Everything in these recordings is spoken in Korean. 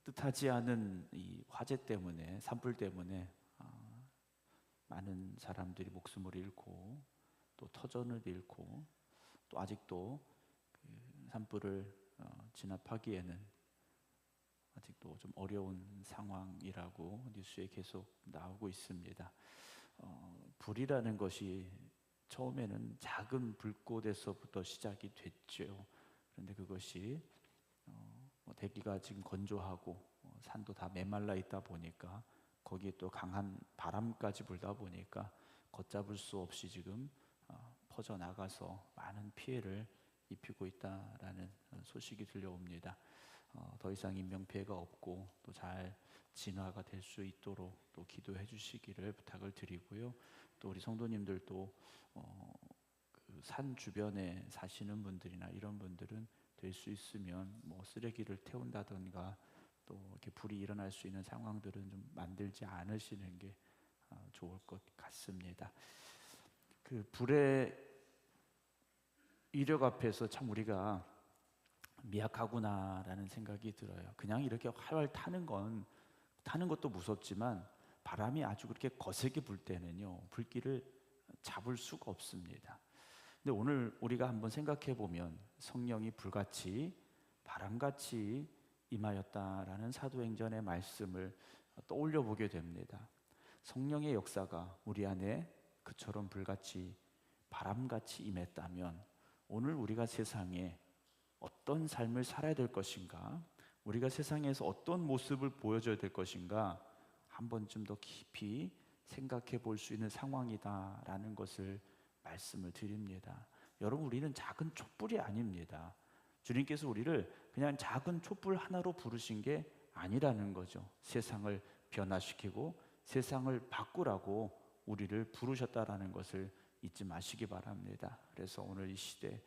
뜻하지 않은 이 화재 때문에, 산불 때문에 많은 사람들이 목숨을 잃고 또 터전을 잃고 또 아직도 그 산불을 진압하기에는 아직도 좀 어려운 상황이라고 뉴스에 계속 나오고 있습니다. 불이라는 것이 처음에는 작은 불꽃에서부터 시작이 됐죠. 그런데 그것이 대기가 지금 건조하고 산도 다 메말라 있다 보니까 거기에 또 강한 바람까지 불다 보니까 걷잡을 수 없이 지금 퍼져나가서 많은 피해를 입히고 있다라는 소식이 들려옵니다. 더 이상 인명피해가 없고 또 잘 진화가 될 수 있도록 또 기도해 주시기를 부탁을 드리고요. 또 우리 성도님들도 그 산 주변에 사시는 분들이나 이런 분들은 될 수 있으면 뭐 쓰레기를 태운다든가 또 이렇게 불이 일어날 수 있는 상황들은 좀 만들지 않으시는 게 좋을 것 같습니다. 그 불의 위력 앞에서 참 우리가 미약하구나라는 생각이 들어요. 그냥 이렇게 활활 타는 것도 무섭지만 바람이 아주 그렇게 거세게 불 때는요, 불길을 잡을 수가 없습니다. 근데 오늘 우리가 한번 생각해 보면 성령이 불같이 바람같이 임하였다라는 사도행전의 말씀을 떠올려 보게 됩니다. 성령의 역사가 우리 안에 그처럼 불같이 바람같이 임했다면 오늘 우리가 세상에 어떤 삶을 살아야 될 것인가, 우리가 세상에서 어떤 모습을 보여줘야 될 것인가 한 번쯤 더 깊이 생각해 볼 수 있는 상황이다라는 것을 말씀을 드립니다. 여러분, 우리는 작은 촛불이 아닙니다. 주님께서 우리를 그냥 작은 촛불 하나로 부르신 게 아니라는 거죠. 세상을 변화시키고 세상을 바꾸라고 우리를 부르셨다라는 것을 잊지 마시기 바랍니다. 그래서 오늘 이 시대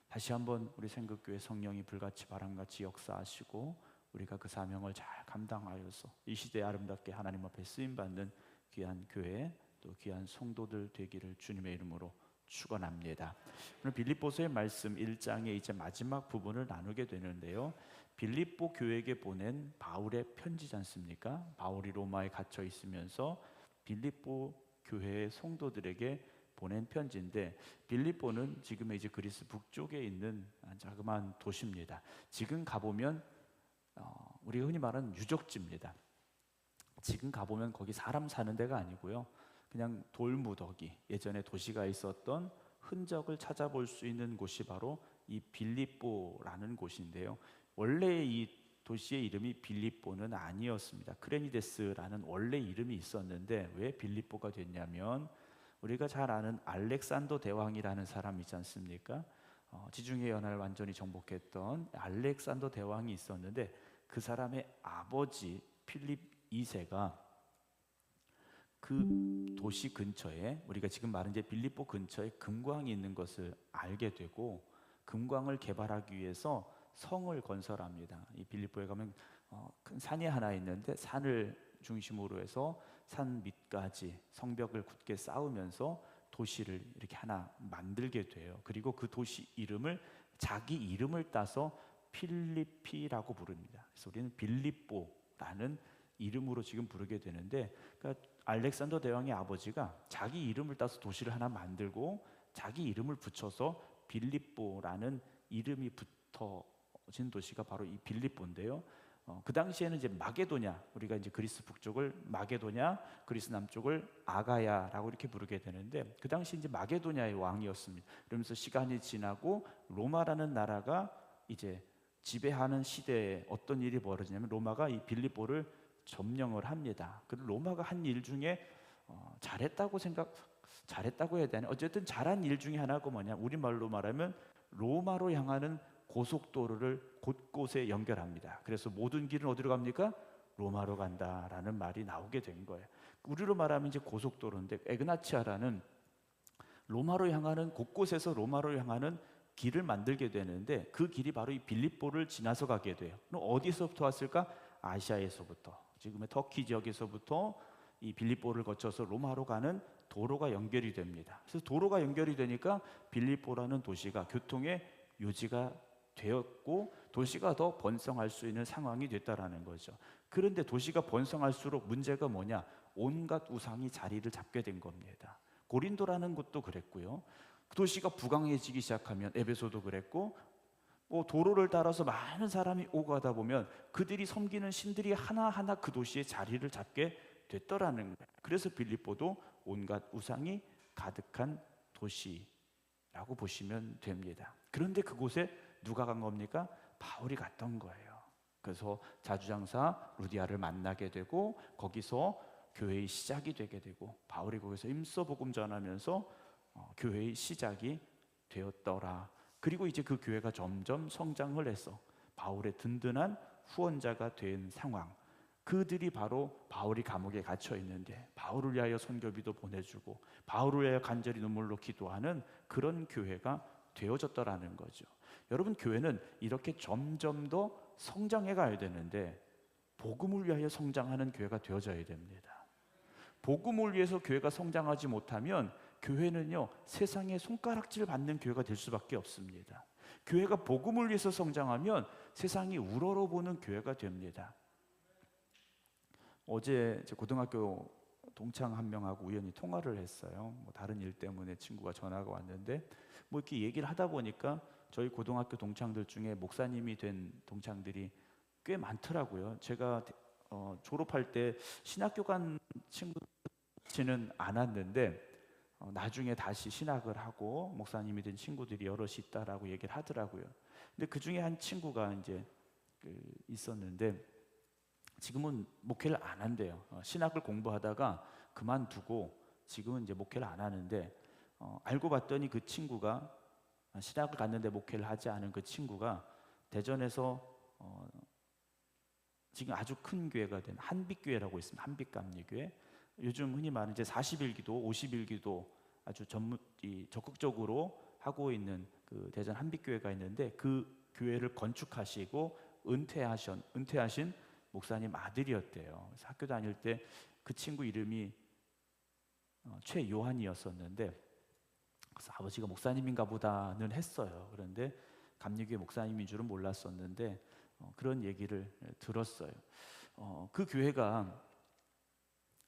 다시 한번 우리 생극교회 성령이 불같이 바람같이 역사하시고 우리가 그 사명을 잘 감당하여서 이 시대에 아름답게 하나님 앞에 쓰임받는 귀한 교회 또 귀한 성도들 되기를 주님의 이름으로 축원합니다. 오늘 빌립보서의 말씀 1장의 이제 마지막 부분을 나누게 되는데요, 빌립보 교회에게 보낸 바울의 편지지 않습니까? 바울이 로마에 갇혀 있으면서 빌립보 교회의 성도들에게 보낸 편지인데, 빌립보는 지금의 이제 그리스 북쪽에 있는 자그마한 도시입니다. 지금 가보면 우리가 흔히 말하는 유적지입니다. 지금 가보면 거기 사람 사는 데가 아니고요, 그냥 돌무더기, 예전에 도시가 있었던 흔적을 찾아볼 수 있는 곳이 바로 이 빌립보라는 곳인데요, 원래 이 도시의 이름이 빌립보는 아니었습니다. 크레니데스라는 원래 이름이 있었는데 왜 빌립보가 됐냐면, 우리가 잘 아는 알렉산더 대왕이라는 사람 있지 않습니까? 지중해 연안을 완전히 정복했던 알렉산더 대왕이 있었는데 그 사람의 아버지 필립 2세가 그 도시 근처에, 우리가 지금 말한 이제 빌립보 근처에 금광이 있는 것을 알게 되고 금광을 개발하기 위해서 성을 건설합니다. 이 빌립보에 가면 큰 산이 하나 있는데 산을 중심으로 해서 산 밑까지 성벽을 굳게 쌓으면서 도시를 이렇게 하나 만들게 돼요. 그리고 그 도시 이름을 자기 이름을 따서 필리피라고 부릅니다. 그래서 우리는 빌립보라는 이름으로 지금 부르게 되는데, 그러니까 알렉산더 대왕의 아버지가 자기 이름을 따서 도시를 하나 만들고 자기 이름을 붙여서 빌립보라는 이름이 붙어진 도시가 바로 이 빌립보인데요, 그 당시에는 이제 마게도냐, 우리가 이제 그리스 북쪽을 마게도냐, 그리스 남쪽을 아가야라고 이렇게 부르게 되는데, 그 당시 이제 마게도냐의 왕이었습니다. 그러면서 시간이 지나고 로마라는 나라가 이제 지배하는 시대에 어떤 일이 벌어지냐면, 로마가 이 빌립보를 점령을 합니다. 그리고 로마가 한 일 중에 잘했다고 해야 되나? 어쨌든 잘한 일 중에 하나가 뭐냐? 우리말로 말하면 로마로 향하는 고속도로를 곳곳에 연결합니다. 그래서 모든 길은 어디로 갑니까? 로마로 간다라는 말이 나오게 된 거예요. 우리로 말하면 이제 고속도로인데, 에그나치아라는 로마로 향하는, 곳곳에서 로마로 향하는 길을 만들게 되는데, 그 길이 바로 이 빌립보를 지나서 가게 돼요. 그럼 어디서부터 왔을까? 아시아에서부터, 지금의 터키 지역에서부터 이 빌립보를 거쳐서 로마로 가는 도로가 연결이 됩니다. 그래서 도로가 연결이 되니까 빌립보라는 도시가 교통의 요지가 되었고 도시가 더 번성할 수 있는 상황이 됐다라는 거죠. 그런데 도시가 번성할수록 문제가 뭐냐? 온갖 우상이 자리를 잡게 된 겁니다. 고린도라는 곳도 그랬고요. 도시가 부강해지기 시작하면 에베소도 그랬고, 도로를 따라서 많은 사람이 오고 가다 보면 그들이 섬기는 신들이 하나하나 그 도시에 자리를 잡게 됐더라는 거예요. 그래서 빌립보도 온갖 우상이 가득한 도시라고 보시면 됩니다. 그런데 그곳에 누가 간 겁니까? 바울이 갔던 거예요. 그래서 자주장사 루디아를 만나게 되고 거기서 교회의 시작이 되게 되고 바울이 거기서 임서 복음 전하면서 교회의 시작이 되었더라. 그리고 이제 그 교회가 점점 성장을 해서 바울의 든든한 후원자가 된 상황. 그들이 바로 바울이 감옥에 갇혀 있는데 바울을 위하여 선교비도 보내주고 바울을 위하여 간절히 눈물로 기도하는 그런 교회가 되어졌더라는 거죠. 여러분, 교회는 이렇게 점점 더 성장해 가야 되는데 복음을 위하여 성장하는 교회가 되어져야 됩니다. 복음을 위해서 교회가 성장하지 못하면 교회는요, 세상에 손가락질 받는 교회가 될 수밖에 없습니다. 교회가 복음을 위해서 성장하면 세상이 우러러보는 교회가 됩니다. 어제 제 고등학교 동창 한 명하고 우연히 통화를 했어요. 다른 일 때문에 친구가 전화가 왔는데 이렇게 얘기를 하다 보니까 저희 고등학교 동창들 중에 목사님이 된 동창들이 꽤 많더라고요. 제가 졸업할 때 신학교 간 친구는 않았는데 나중에 다시 신학을 하고 목사님이 된 친구들이 여럿이 있다라고 얘기를 하더라고요. 근데 그 중에 한 친구가 이제 있었는데 지금은 목회를 안 한대요. 신학을 공부하다가 그만두고 지금은 이제 목회를 안 하는데 알고 봤더니 그 친구가 신학을 갔는데 목회를 하지 않은 그 친구가 대전에서 지금 아주 큰 교회가 된 한빛교회라고 있습니다. 한빛감리교회. 요즘 흔히 말하는 이제 40일 기도, 50일 기도 아주 적극적으로 하고 있는 그 대전 한빛교회가 있는데 그 교회를 건축하시고 은퇴하신 목사님 아들이었대요. 그래서 학교 다닐 때 그 친구 이름이 최요한이었었는데 그래서 아버지가 목사님인가 보다는 했어요. 그런데 감리교회 목사님인 줄은 몰랐었는데 그런 얘기를 들었어요. 그 교회가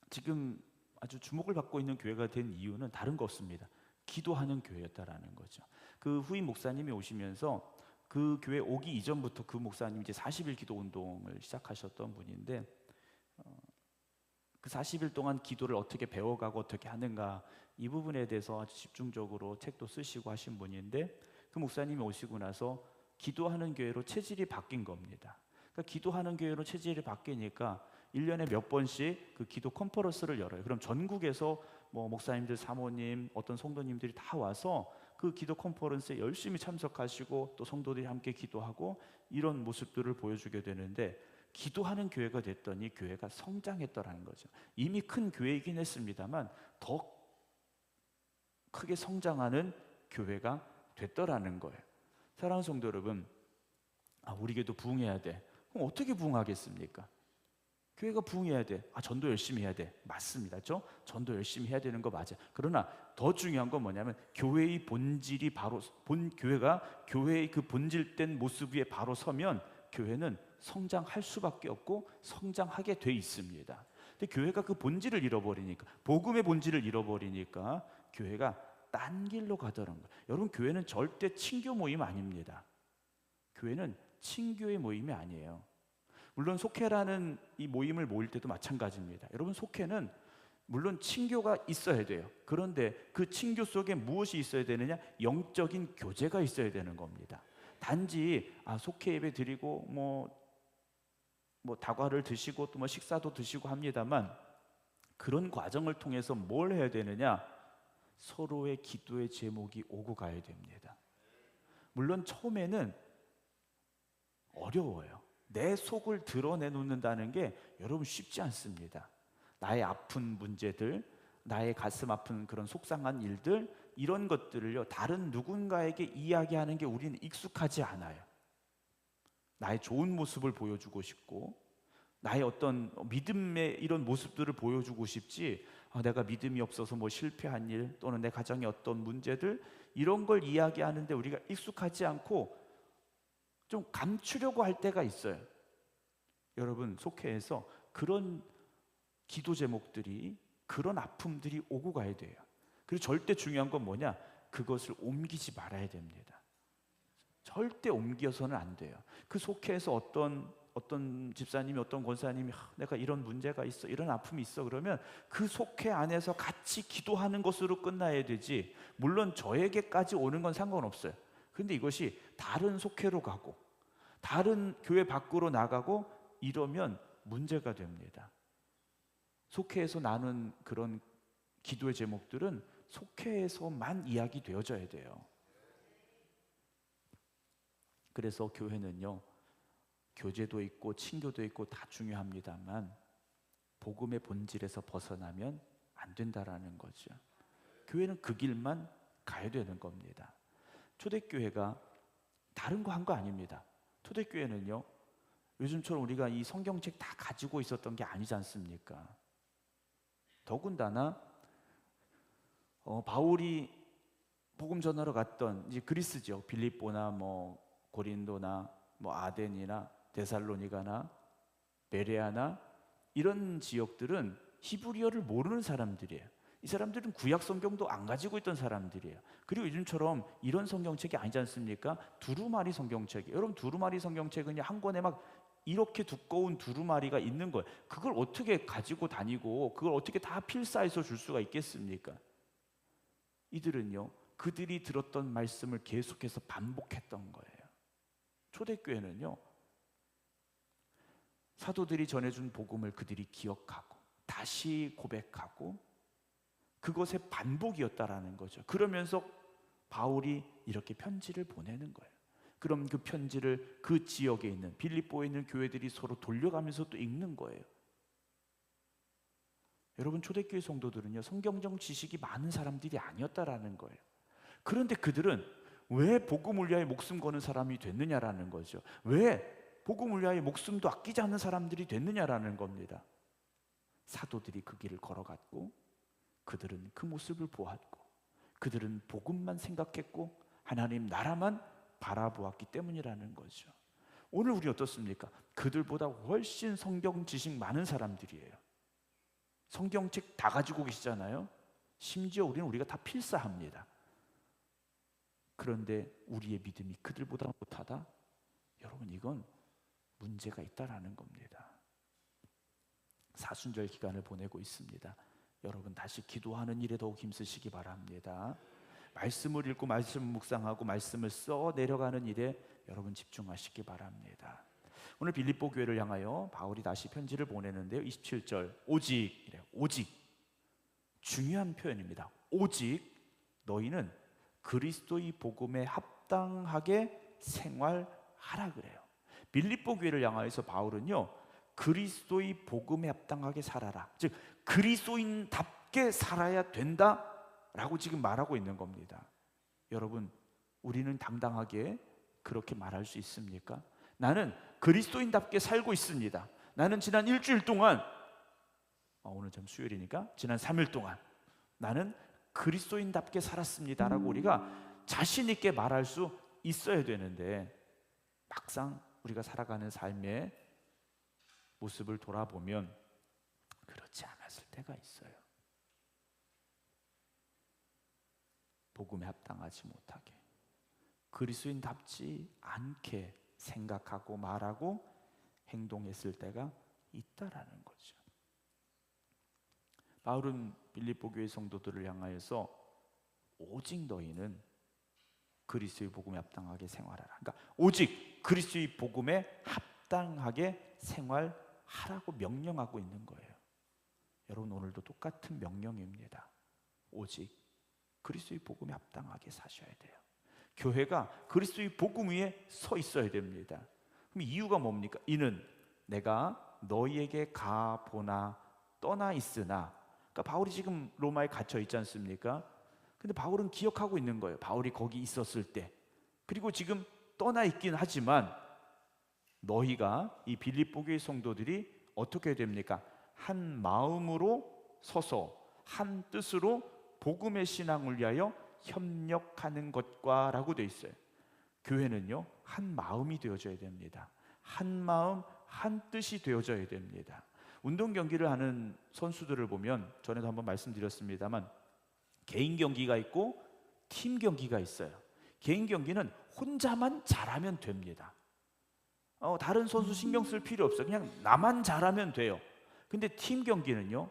지금 아주 주목을 받고 있는 교회가 된 이유는 다른 거 없습니다. 기도하는 교회였다라는 거죠. 그 후임 목사님이 오시면서 그 교회 오기 이전부터 그 목사님이 이제 40일 기도 운동을 시작하셨던 분인데 그 40일 동안 기도를 어떻게 배워가고 어떻게 하는가 이 부분에 대해서 아주 집중적으로 책도 쓰시고 하신 분인데 그 목사님이 오시고 나서 기도하는 교회로 체질이 바뀐 겁니다. 그러니까 기도하는 교회로 체질이 바뀌니까 1년에 몇 번씩 그 기도 컨퍼런스를 열어요. 그럼 전국에서 목사님들, 사모님, 어떤 성도님들이 다 와서 그 기도 컨퍼런스에 열심히 참석하시고 또 성도들이 함께 기도하고 이런 모습들을 보여주게 되는데 기도하는 교회가 됐더니 교회가 성장했더라는 거죠. 이미 큰 교회이긴 했습니다만 더 크게 성장하는 교회가 됐더라는 거예요. 사랑하는 성도 여러분, 우리 교회도 부흥해야 돼. 그럼 어떻게 부흥하겠습니까? 교회가 부흥해야 돼. 전도 열심히 해야 돼. 맞습니다. 그렇죠? 전도 열심히 해야 되는 거 맞아요. 그러나 더 중요한 건 뭐냐면 교회의 본질이 교회가 교회의 그 본질된 모습 위에 바로 서면 교회는 성장할 수밖에 없고 성장하게 돼 있습니다. 근데 교회가 그 본질을 잃어버리니까, 복음의 본질을 잃어버리니까 교회가 딴 길로 가더라는 거예요. 여러분, 교회는 절대 친교 모임 아닙니다. 교회는 친교의 모임이 아니에요. 물론 속회라는 이 모임을 모일 때도 마찬가지입니다. 여러분, 속회는 물론 친교가 있어야 돼요. 그런데 그 친교 속에 무엇이 있어야 되느냐? 영적인 교제가 있어야 되는 겁니다. 단지 속회 예배 드리고 다과를 드시고 또 식사도 드시고 합니다만 그런 과정을 통해서 뭘 해야 되느냐? 서로의 기도의 제목이 오고 가야 됩니다. 물론 처음에는 어려워요. 내 속을 드러내놓는다는 게 여러분 쉽지 않습니다. 나의 아픈 문제들, 나의 가슴 아픈 그런 속상한 일들, 이런 것들을요 다른 누군가에게 이야기하는 게 우리는 익숙하지 않아요. 나의 좋은 모습을 보여주고 싶고 나의 어떤 믿음의 이런 모습들을 보여주고 싶지, 내가 믿음이 없어서 실패한 일 또는 내 가정의 어떤 문제들, 이런 걸 이야기하는데 우리가 익숙하지 않고 좀 감추려고 할 때가 있어요. 여러분, 속회에서 그런 기도 제목들이, 그런 아픔들이 오고 가야 돼요. 그리고 절대 중요한 건 뭐냐? 그것을 옮기지 말아야 됩니다. 절대 옮겨서는 안 돼요. 그 속회에서 어떤 집사님이, 어떤 권사님이 내가 이런 문제가 있어, 이런 아픔이 있어, 그러면 그 속회 안에서 같이 기도하는 것으로 끝나야 되지, 물론 저에게까지 오는 건 상관없어요. 그런데 이것이 다른 속회로 가고 다른 교회 밖으로 나가고 이러면 문제가 됩니다. 속회에서 나눈 그런 기도의 제목들은 속회에서만 이야기되어져야 돼요. 그래서 교회는요, 교제도 있고 친교도 있고 다 중요합니다만 복음의 본질에서 벗어나면 안 된다라는 거죠. 교회는 그 길만 가야 되는 겁니다. 초대교회가 다른 거 한 거 아닙니다. 초대교회는요, 요즘처럼 우리가 이 성경책 다 가지고 있었던 게 아니지 않습니까? 더군다나 바울이 복음 전하러 갔던 이제 그리스죠. 빌립보나 뭐 고린도나 뭐 아덴이나 데살로니가나 베레아나 이런 지역들은 히브리어를 모르는 사람들이에요. 이 사람들은 구약 성경도 안 가지고 있던 사람들이에요. 그리고 요즘처럼 이런 성경책이 아니지 않습니까? 두루마리 성경책이. 여러분, 두루마리 성경책은 한 권에 막 이렇게 두꺼운 두루마리가 있는 거예요. 그걸 어떻게 가지고 다니고 그걸 어떻게 다 필사해서 줄 수가 있겠습니까? 이들은요, 그들이 들었던 말씀을 계속해서 반복했던 거예요. 초대교회는요, 사도들이 전해준 복음을 그들이 기억하고 다시 고백하고 그것의 반복이었다라는 거죠. 그러면서 바울이 이렇게 편지를 보내는 거예요. 그럼 그 편지를 그 지역에 있는 빌립보에 있는 교회들이 서로 돌려가면서 또 읽는 거예요. 여러분, 초대교회 성도들은요, 성경적 지식이 많은 사람들이 아니었다라는 거예요. 그런데 그들은 왜 복음을 위하여 목숨 거는 사람이 됐느냐라는 거죠. 왜 복음을 위하여 목숨도 아끼지 않는 사람들이 됐느냐라는 겁니다. 사도들이 그 길을 걸어갔고 그들은 그 모습을 보았고 그들은 복음만 생각했고 하나님 나라만 바라보았기 때문이라는 거죠. 오늘 우리 어떻습니까? 그들보다 훨씬 성경 지식 많은 사람들이에요. 성경책 다 가지고 계시잖아요. 심지어 우리가 다 필사합니다. 그런데 우리의 믿음이 그들보다 못하다? 여러분, 이건 문제가 있다라는 겁니다. 사순절 기간을 보내고 있습니다. 여러분, 다시 기도하는 일에 더욱 힘쓰시기 바랍니다. 말씀을 읽고 말씀을 묵상하고 말씀을 써 내려가는 일에 여러분 집중하시기 바랍니다. 오늘 빌립보 교회를 향하여 바울이 다시 편지를 보내는데요, 27절 오직 이래요. 오직, 중요한 표현입니다. 오직 너희는 그리스도의 복음에 합당하게 생활하라 그래요. 빌립보 교회를 향하여서 바울은요, 그리스도의 복음에 합당하게 살아라, 즉 그리스도인답게 살아야 된다라고 지금 말하고 있는 겁니다. 여러분, 우리는 당당하게 그렇게 말할 수 있습니까? 나는 그리스도인답게 살고 있습니다. 나는 지난 일주일 동안, 오늘 좀 수요일이니까 지난 3일 동안 나는 그리스도인답게 살았습니다라고 우리가 자신 있게 말할 수 있어야 되는데, 막상 우리가 살아가는 삶의 모습을 돌아보면 그렇지 않았을 때가 있어요. 복음에 합당하지 못하게, 그리스도인답지 않게 생각하고 말하고 행동했을 때가 있다라는 거죠. 바울은 빌립보 교회 성도들을 향하여서 오직 너희는 그리스도의 복음에 합당하게 생활하라, 그러니까 오직 그리스도의 복음에 합당하게 생활하라고 명령하고 있는 거예요. 여러분, 오늘도 똑같은 명령입니다. 오직 그리스도의 복음에 합당하게 사셔야 돼요. 교회가 그리스도의 복음 위에 서 있어야 됩니다. 그럼 이유가 뭡니까? 이는 내가 너희에게 가보나 떠나 있으나, 그러니까 바울이 지금 로마에 갇혀 있지 않습니까? 근데 바울은 기억하고 있는 거예요. 바울이 거기 있었을 때. 그리고 지금 떠나 있긴 하지만 너희가, 이 빌립보 교회 성도들이 어떻게 됩니까? 한 마음으로 서서 한 뜻으로 복음의 신앙을 위하여 협력하는 것과 라고 되어 있어요. 교회는요, 한 마음이 되어져야 됩니다. 한 마음, 한 뜻이 되어져야 됩니다. 운동 경기를 하는 선수들을 보면, 전에도 한번 말씀드렸습니다만, 개인 경기가 있고 팀 경기가 있어요. 개인 경기는 혼자만 잘하면 됩니다. 다른 선수 신경 쓸 필요 없어요. 그냥 나만 잘하면 돼요. 근데 팀 경기는요,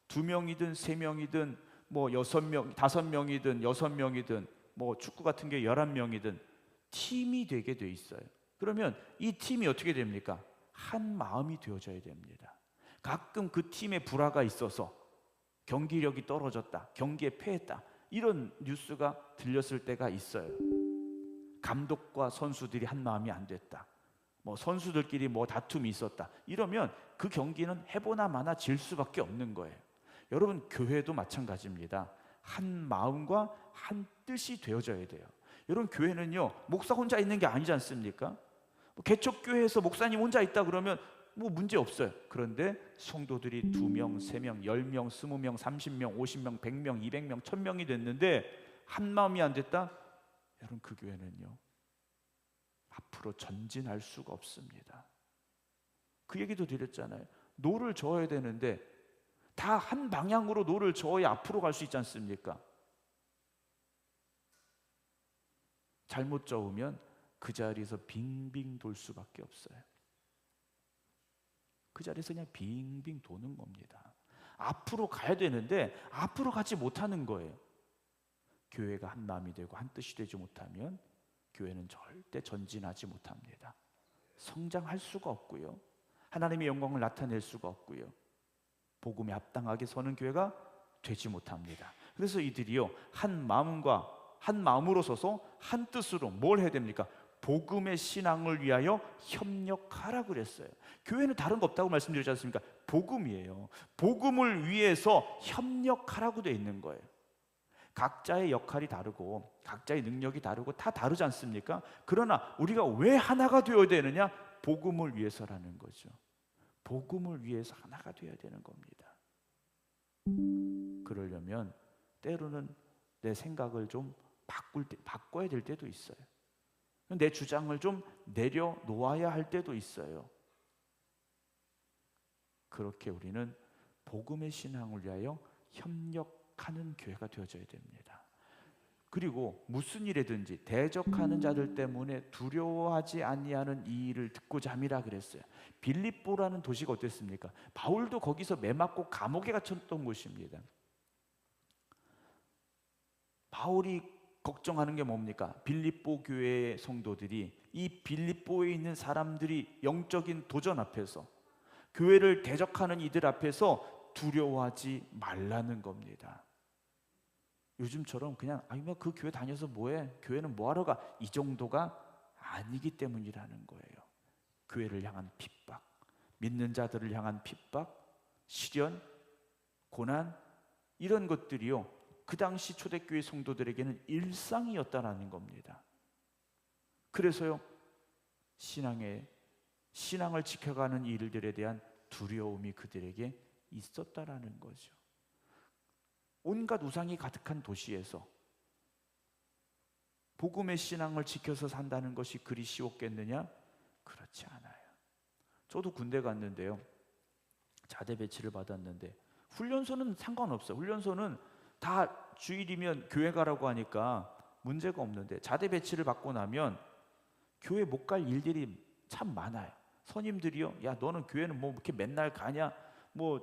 2명이든 3명이든 뭐 6명, 5명이든 6명이든 뭐 축구 같은 게 11명이든 팀이 되게 돼 있어요. 그러면 이 팀이 어떻게 됩니까? 한 마음이 되어져야 됩니다. 가끔 그 팀에 불화가 있어서 경기력이 떨어졌다, 경기에 패했다, 이런 뉴스가 들렸을 때가 있어요. 감독과 선수들이 한 마음이 안 됐다, 뭐 선수들끼리 뭐 다툼이 있었다, 이러면 그 경기는 해보나 마나 질 수밖에 없는 거예요. 여러분, 교회도 마찬가지입니다. 한 마음과 한 뜻이 되어져야 돼요. 여러분, 교회는요, 목사 혼자 있는 게 아니지 않습니까? 개척교회에서 목사님 혼자 있다 그러면 뭐 문제 없어요. 그런데 성도들이 2명, 3명, 10명, 20명, 30명, 50명, 100명, 200명, 1000명이 됐는데 한 마음이 안 됐다? 여러분, 그 교회는요, 앞으로 전진할 수가 없습니다. 그 얘기도 드렸잖아요. 노를 저어야 되는데 다 한 방향으로 노를 저어야 앞으로 갈 수 있지 않습니까? 잘못 저으면 그 자리에서 빙빙 돌 수밖에 없어요. 그 자리에서 그냥 빙빙 도는 겁니다. 앞으로 가야 되는데 앞으로 가지 못하는 거예요. 교회가 한 마음이 되고 한 뜻이 되지 못하면 교회는 절대 전진하지 못합니다. 성장할 수가 없고요, 하나님의 영광을 나타낼 수가 없고요, 복음에 합당하게 서는 교회가 되지 못합니다. 그래서 이들이요, 한 마음으로 서서 한 뜻으로 뭘 해야 됩니까? 복음의 신앙을 위하여 협력하라 그랬어요. 교회는 다른 거 없다고 말씀드렸지 않습니까? 복음이에요. 복음을 위해서 협력하라고 되어 있는 거예요. 각자의 역할이 다르고 각자의 능력이 다르고 다 다르지 않습니까? 그러나 우리가 왜 하나가 되어야 되느냐? 복음을 위해서라는 거죠. 복음을 위해서 하나가 되어야 되는 겁니다. 그러려면 때로는 내 생각을 좀 바꿔야 될 때도 있어요. 내 주장을 좀 내려놓아야 할 때도 있어요. 그렇게 우리는 복음의 신앙을 위하여 협력하는 교회가 되어져야 됩니다. 그리고 무슨 일이든지 대적하는 자들 때문에 두려워하지 아니하는 이 일을 듣고자 함이라 그랬어요. 빌립보라는 도시가 어땠습니까? 바울도 거기서 매맞고 감옥에 갇혔던 곳입니다. 바울이 걱정하는 게 뭡니까? 빌립보 교회의 성도들이, 이 빌립보에 있는 사람들이 영적인 도전 앞에서, 교회를 대적하는 이들 앞에서 두려워하지 말라는 겁니다. 요즘처럼 그냥 뭐 그 교회 다녀서 뭐해? 교회는 뭐하러 가? 이 정도가 아니기 때문이라는 거예요. 교회를 향한 핍박, 믿는 자들을 향한 핍박, 시련, 고난, 이런 것들이요, 그 당시 초대교회 성도들에게는 일상이었다라는 겁니다. 그래서요, 신앙을 지켜가는 일들에 대한 두려움이 그들에게 있었다라는 거죠. 온갖 우상이 가득한 도시에서 복음의 신앙을 지켜서 산다는 것이 그리 쉬웠겠느냐? 그렇지 않아요. 저도 군대 갔는데요, 자대 배치를 받았는데 훈련소는 상관없어요. 훈련소는 다 주일이면 교회 가라고 하니까 문제가 없는데, 자대 배치를 받고 나면 교회 못 갈 일들이 참 많아요. 선임들이요, 야 너는 교회는 뭐 이렇게 맨날 가냐? 뭐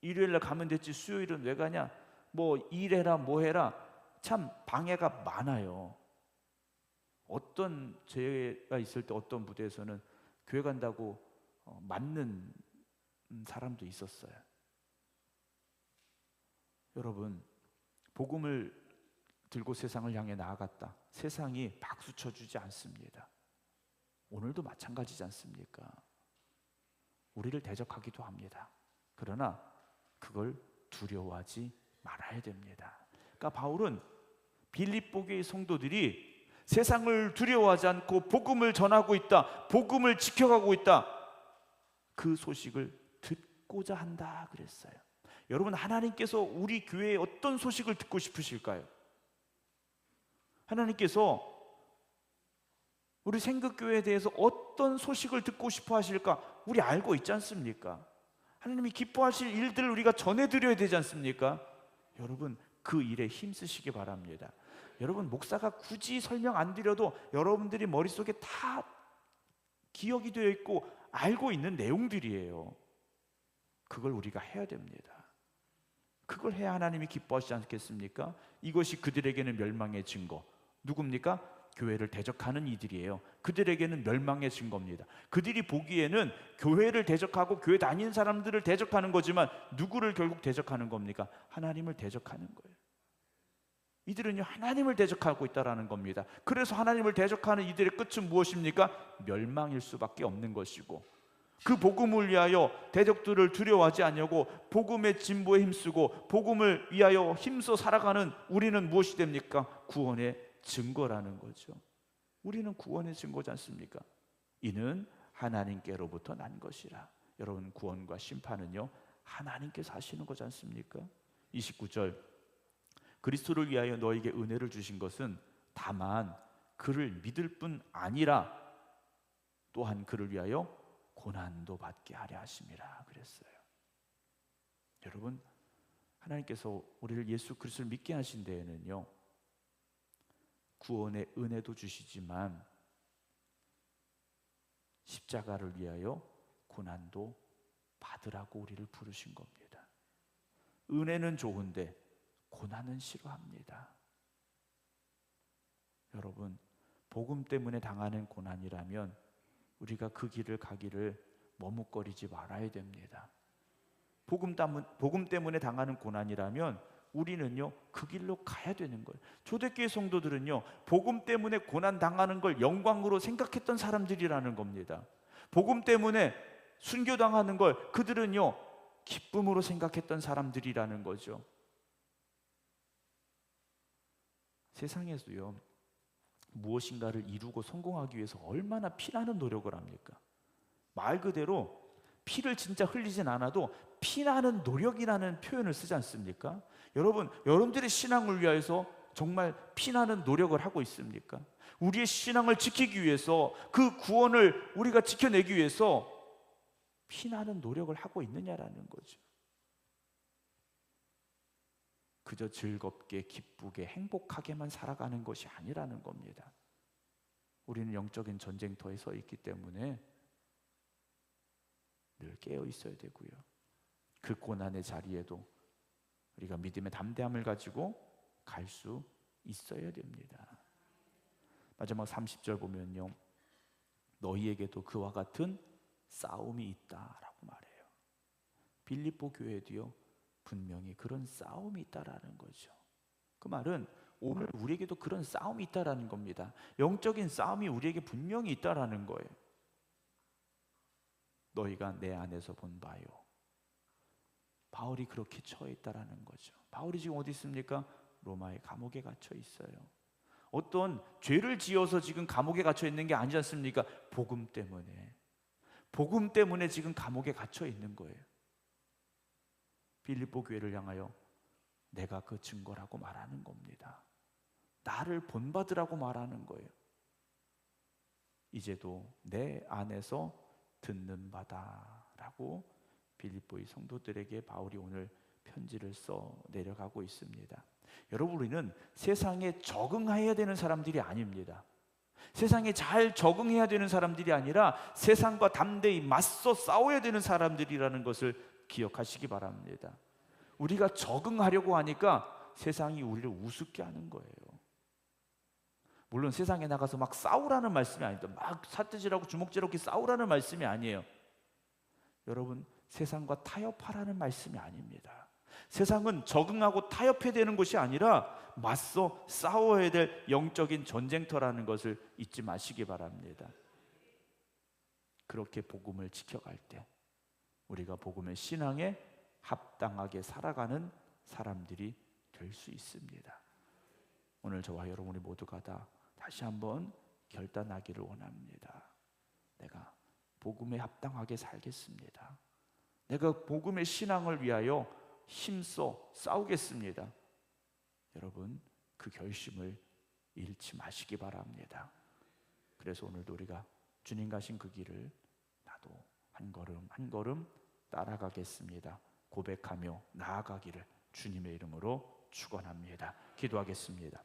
일요일날 가면 됐지 수요일은 왜 가냐? 뭐 일해라 뭐 해라. 참 방해가 많아요. 어떤 제가 있을 때 어떤 부대에서는 교회 간다고 맞는 사람도 있었어요. 여러분, 복음을 들고 세상을 향해 나아갔다, 세상이 박수 쳐주지 않습니다. 오늘도 마찬가지지 않습니까? 우리를 대적하기도 합니다. 그러나 그걸 두려워하지 말아야 됩니다. 그러니까 바울은 빌립보 교회 성도들이 세상을 두려워하지 않고 복음을 전하고 있다, 복음을 지켜가고 있다, 그 소식을 듣고자 한다 그랬어요. 여러분, 하나님께서 우리 교회에 어떤 소식을 듣고 싶으실까요? 하나님께서 우리 생극교회에 대해서 어떤 소식을 듣고 싶어 하실까? 우리 알고 있지 않습니까? 하나님이 기뻐하실 일들을 우리가 전해드려야 되지 않습니까? 여러분, 그 일에 힘쓰시기 바랍니다. 여러분, 목사가 굳이 설명 안 드려도 여러분들이 머릿속에 다 기억이 되어 있고 알고 있는 내용들이에요. 그걸 우리가 해야 됩니다. 그걸 해야 하나님이 기뻐하시지 않겠습니까? 이것이 그들에게는 멸망의 증거. 누굽니까? 교회를 대적하는 이들이에요. 그들에게는 멸망의 증거입니다. 그들이 보기에는 교회를 대적하고 교회 다니는 사람들을 대적하는 거지만 누구를 결국 대적하는 겁니까? 하나님을 대적하는 거예요. 이들은요, 하나님을 대적하고 있다는 겁니다. 그래서 하나님을 대적하는 이들의 끝은 무엇입니까? 멸망일 수밖에 없는 것이고, 그 복음을 위하여 대적들을 두려워하지 않냐고 복음의 진보에 힘쓰고 복음을 위하여 힘써 살아가는 우리는 무엇이 됩니까? 구원의 증거라는 거죠. 우리는 구원의 증거지 않습니까? 이는 하나님께로부터 난 것이라. 여러분, 구원과 심판은요, 하나님께서 하시는 거지 않습니까? 29절, 그리스도를 위하여 너에게 은혜를 주신 것은 다만 그를 믿을 뿐 아니라 또한 그를 위하여 고난도 받게 하려 하심이라 그랬어요. 여러분, 하나님께서 우리를 예수 그리스도를 믿게 하신 데에는요, 구원의 은혜도 주시지만 십자가를 위하여 고난도 받으라고 우리를 부르신 겁니다. 은혜는 좋은데 고난은 싫어합니다. 여러분, 복음 때문에 당하는 고난이라면 우리가 그 길을 가기를 머뭇거리지 말아야 됩니다. 복음 때문에 당하는 고난이라면 우리는요, 그 길로 가야 되는 거예요. 초대교회 성도들은요, 복음 때문에 고난 당하는 걸 영광으로 생각했던 사람들이라는 겁니다. 복음 때문에 순교당하는 걸 그들은요, 기쁨으로 생각했던 사람들이라는 거죠. 세상에서요, 무엇인가를 이루고 성공하기 위해서 얼마나 피나는 노력을 합니까? 말 그대로 피를 진짜 흘리진 않아도 피나는 노력이라는 표현을 쓰지 않습니까? 여러분, 여러분들의 신앙을 위해서 정말 피나는 노력을 하고 있습니까? 우리의 신앙을 지키기 위해서, 그 구원을 우리가 지켜내기 위해서 피나는 노력을 하고 있느냐라는 거죠. 그저 즐겁게 기쁘게 행복하게만 살아가는 것이 아니라는 겁니다. 우리는 영적인 전쟁터에 서 있기 때문에 늘 깨어 있어야 되고요, 그 고난의 자리에도 우리가 믿음의 담대함을 가지고 갈 수 있어야 됩니다. 마지막 30절 보면요, 너희에게도 그와 같은 싸움이 있다라고 말해요. 빌립보 교회도요, 분명히 그런 싸움이 있다라는 거죠. 그 말은 오늘 우리에게도 그런 싸움이 있다라는 겁니다. 영적인 싸움이 우리에게 분명히 있다라는 거예요. 너희가 내 안에서 본 바요. 바울이 그렇게 처해 있다라는 거죠. 바울이 지금 어디 있습니까? 로마의 감옥에 갇혀 있어요. 어떤 죄를 지어서 지금 감옥에 갇혀 있는 게 아니지 않습니까? 복음 때문에 지금 감옥에 갇혀 있는 거예요. 빌립보 교회를 향하여 내가 그 증거라고 말하는 겁니다. 나를 본받으라고 말하는 거예요. 이제도 내 안에서 듣는 바다라고 빌립보의 성도들에게 바울이 오늘 편지를 써 내려가고 있습니다. 여러분, 우리는 세상에 적응해야 되는 사람들이 아닙니다. 세상에 잘 적응해야 되는 사람들이 아니라 세상과 담대히 맞서 싸워야 되는 사람들이라는 것을 기억하시기 바랍니다. 우리가 적응하려고 하니까 세상이 우리를 우습게 하는 거예요. 물론 세상에 나가서 막 싸우라는 말씀이 아니다. 막 삿대질하고 주먹질하고 싸우라는 말씀이 아니에요. 여러분, 세상과 타협하라는 말씀이 아닙니다. 세상은 적응하고 타협해야 되는 것이 아니라 맞서 싸워야 될 영적인 전쟁터라는 것을 잊지 마시기 바랍니다. 그렇게 복음을 지켜갈 때 우리가 복음의 신앙에 합당하게 살아가는 사람들이 될 수 있습니다. 오늘 저와 여러분이 모두가 다 다시 한번 결단하기를 원합니다. 내가 복음에 합당하게 살겠습니다. 내가 복음의 신앙을 위하여 힘써 싸우겠습니다. 여러분, 그 결심을 잃지 마시기 바랍니다. 그래서 오늘도 우리가 주님 가신 그 길을 나도 한 걸음 한 걸음 따라가겠습니다. 고백하며 나아가기를 주님의 이름으로 축원합니다. 기도하겠습니다.